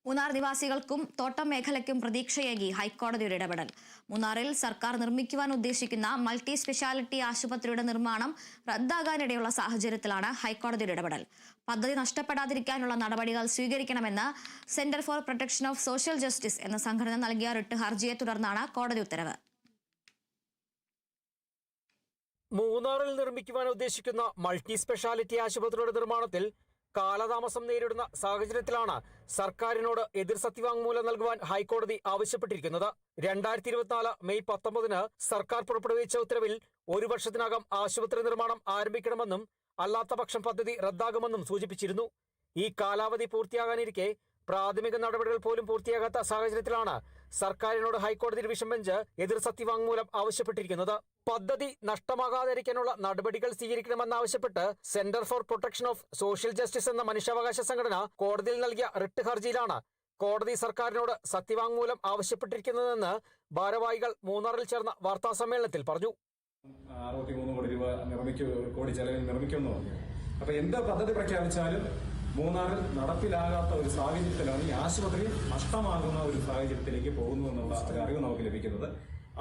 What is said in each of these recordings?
മൂന്നാർ നിവാസികൾക്കും തോട്ടം മേഖലയ്ക്കും പ്രതീക്ഷയേകി ഹൈക്കോടതിയുടെ ഇടപെടൽ. മൂന്നാറിൽ സർക്കാർ നിർമ്മിക്കുവാൻ ഉദ്ദേശിക്കുന്ന മൾട്ടി സ്പെഷ്യാലിറ്റി ആശുപത്രിയുടെ നിർമ്മാണം റദ്ദാകാനിടയുള്ള സാഹചര്യത്തിലാണ് ഹൈക്കോടതിയുടെ ഇടപെടൽ. പദ്ധതി നഷ്ടപ്പെടാതിരിക്കാനുള്ള നടപടികൾ സ്വീകരിക്കണമെന്ന് centre for protection of social justice എന്ന സംഘടന നൽകിയ റിട്ട് ഹർജിയെ തുടർന്നാണ് കോടതി ഉത്തരവ്. മൂന്നാറിൽ നിർമ്മിക്കുവാൻ ഉദ്ദേശിക്കുന്ന മൾട്ടി സ്പെഷ്യാലിറ്റി ആശുപത്രിയുടെ നിർമ്മാണത്തിൽ കാലതാമസം നേരിടുന്ന സാഹചര്യത്തിലാണ് സർക്കാരിനോട് എതിർ സത്യവാങ്മൂലം നൽകുവാൻ ഹൈക്കോടതി ആവശ്യപ്പെട്ടിരിക്കുന്നത്. 2024 മെയ് 19 സർക്കാർ പുറപ്പെടുവിച്ച ഉത്തരവിൽ 1 വർഷത്തിനകം ആശുപത്രി നിർമ്മാണം ആരംഭിക്കണമെന്നും അല്ലാത്ത പക്ഷം പദ്ധതി റദ്ദാകുമെന്നും സൂചിപ്പിച്ചിരുന്നു. ഈ കാലാവധി പൂർത്തിയാകാനിരിക്കെ പ്രാഥമിക നടപടികൾ പോലും പൂർത്തിയാകാത്ത സാഹചര്യത്തിലാണ് സർക്കാരിനോട് ഹൈക്കോടതി ഡിവിഷൻ ബെഞ്ച് എതിർ സത്യവാങ്മൂലം ആവശ്യപ്പെട്ടിരിക്കുന്നത്. പദ്ധതി നഷ്ടമാകാതിരിക്കാനുള്ള നടപടികൾ സ്വീകരിക്കണമെന്നാവശ്യപ്പെട്ട് centre for protection of social justice എന്ന മനുഷ്യാവകാശ സംഘടന കോടതിയിൽ നൽകിയ റിട്ട് ഹർജിയിലാണ് കോടതി സർക്കാരിനോട് സത്യവാങ്മൂലം ആവശ്യപ്പെട്ടിരിക്കുന്നതെന്ന് ഭാരവാഹികൾ മൂന്നാറിൽ ചേർന്ന വാർത്താ സമ്മേളനത്തിൽ പറഞ്ഞു. 63 കോടി രൂപ കോടി ചെലവിൽ നിർമ്മിക്കുമെന്ന് പറഞ്ഞു. അപ്പൊ എന്ത് പദ്ധതി പ്രഖ്യാപിച്ചാലും മൂന്നാറിൽ നടപ്പിലാകാത്ത ഒരു സാഹചര്യത്തിലാണ് ഈ ആശുപത്രി നഷ്ടമാകുന്ന ഒരു സാഹചര്യത്തിലേക്ക് പോകുന്നു എന്നുള്ള ഒരു അറിവ് നമുക്ക് ലഭിക്കുന്നത്.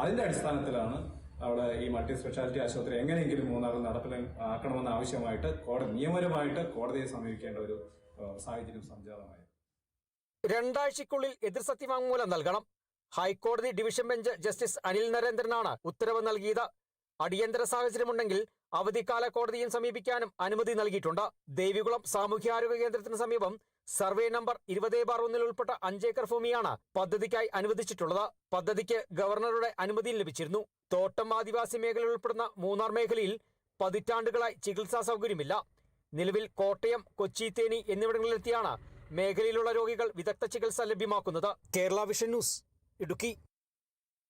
അതിന്റെ അടിസ്ഥാനത്തിലാണ് അവിടെ ഈ മൾട്ടി സ്പെഷ്യാലിറ്റി ആശുപത്രി എങ്ങനെയെങ്കിലും മൂന്നാറിൽ നടപ്പിലാക്കണമെന്ന ആവശ്യമായിട്ട് നിയമപരമായിട്ട് കോടതിയെ സമീപിക്കേണ്ട ഒരു സാഹചര്യം സംജാതമായി. 2 ആഴ്ചയ്ക്കുള്ളിൽ എതിർ സത്യവാങ്മൂലം നൽകണം. ഹൈക്കോടതി ഡിവിഷൻ ബെഞ്ച് ജസ്റ്റിസ് അനിൽ നരേന്ദ്രനാണ് ഉത്തരവ് നൽകിയത്. അടിയന്തര സാഹചര്യമുണ്ടെങ്കിൽ അവധിക്കാല കോടതിയും സമീപിക്കാനും അനുമതി നൽകിയിട്ടുണ്ട്. ദേവികുളം സാമൂഹ്യാരോഗ്യ കേന്ദ്രത്തിന് സമീപം സർവേ നമ്പർ 20/1 ഉൾപ്പെട്ട 5 ഏക്കർ ഭൂമിയാണ് പദ്ധതിക്കായി അനുവദിച്ചിട്ടുള്ളത്. പദ്ധതിക്ക് ഗവർണറുടെ അനുമതിയും ലഭിച്ചിരുന്നു. തോട്ടം ആദിവാസി മേഖല ഉൾപ്പെടുന്ന മൂന്നാർ മേഖലയിൽ പതിറ്റാണ്ടുകളായി ചികിത്സാ സൗകര്യമില്ല. നിലവിൽ കോട്ടയം, കൊച്ചി, തേനി എന്നിവിടങ്ങളിലെത്തിയാണ് മേഖലയിലുള്ള രോഗികൾ വിദഗ്ധ ചികിത്സ ലഭ്യമാക്കുന്നത്. Kerala vision news, Idukki.